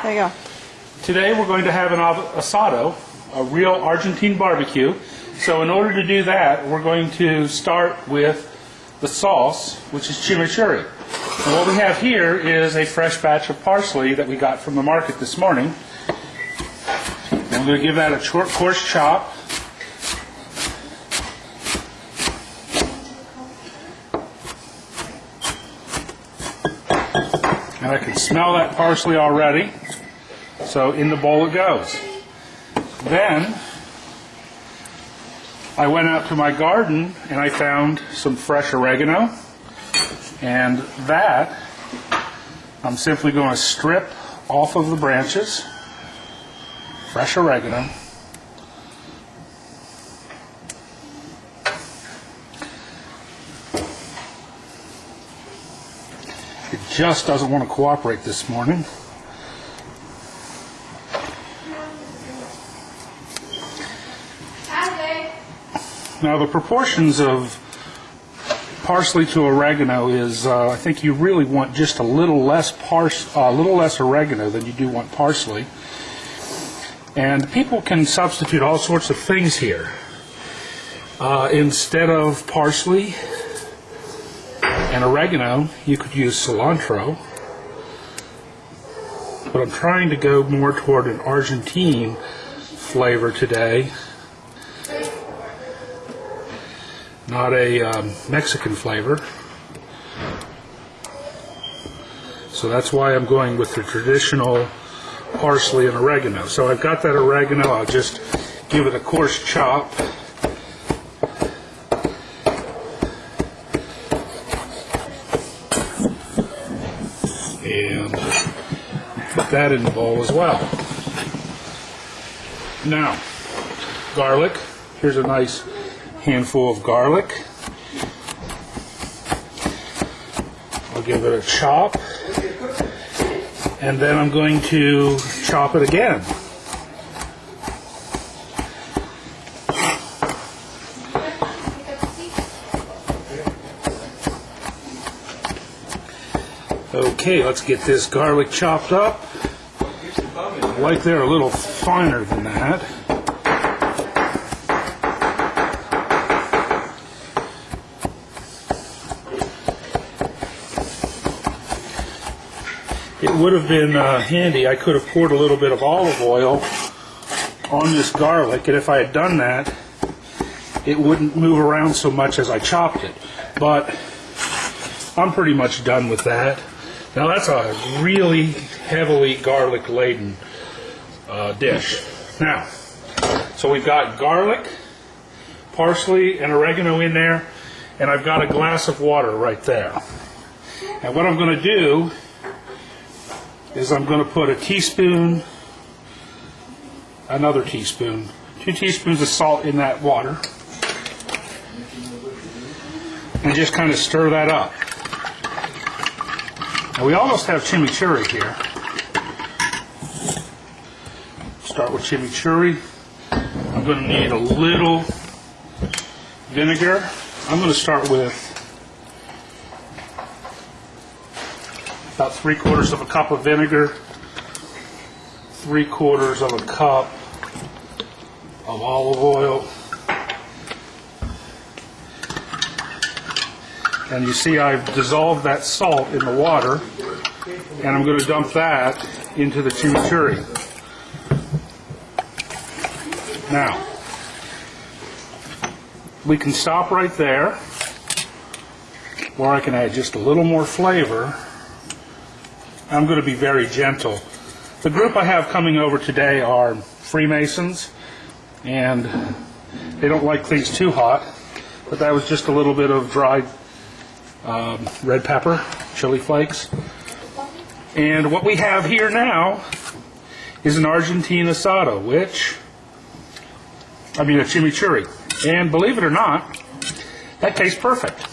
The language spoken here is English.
There you go. Today we're going to have an asado, a real Argentine barbecue. So in order to do that, we're going to start with the sauce, which is chimichurri. And what we have here is a fresh batch of parsley that we got from the market this morning. I'm going to give that a short, coarse chop. And I can smell that parsley already. So in the bowl it goes. Then I went out to my garden and I found some fresh oregano. And that I'm simply going to strip off of the branches. Fresh oregano. It just doesn't want to cooperate this morning. Now the proportions of parsley to oregano is, I think you really want just a little less oregano than you do want parsley. And people can substitute all sorts of things here. Instead of parsley and oregano, you could use cilantro. But I'm trying to go more toward an Argentine flavor today, not a Mexican flavor. So that's why I'm going with the traditional parsley and oregano. So I've got that oregano. I'll just give it a coarse chop. And put that in the bowl as well. Now, garlic. Here's a nice handful of garlic. I'll give it a chop. And then I'm going to chop it again. Okay, let's get this garlic chopped up. I like they're a little finer than that. It would have been handy, I could have poured a little bit of olive oil on this garlic, and if I had done that, it wouldn't move around so much as I chopped it. But I'm pretty much done with that. Now that's a really heavily garlic-laden dish. Now, so we've got garlic, parsley, and oregano in there, and I've got a glass of water right there. And what I'm going to do is I'm going to put a teaspoon, another teaspoon, 2 teaspoons of salt in that water, and just kind of stir that up. Now we almost have chimichurri here. Start with chimichurri. I'm going to need a little vinegar. I'm going to start with about 3/4 of a cup of vinegar, 3/4 of a cup of olive oil, and you see I've dissolved that salt in the water, and I'm going to dump that into the chimichurri. Now, we can stop right there, or I can add just a little more flavor. I'm going to be very gentle. The group I have coming over today are Freemasons, and they don't like things too hot, but that was just a little bit of dried red pepper, chili flakes. And what we have here now is an Argentine asado, a chimichurri. And believe it or not, that tastes perfect.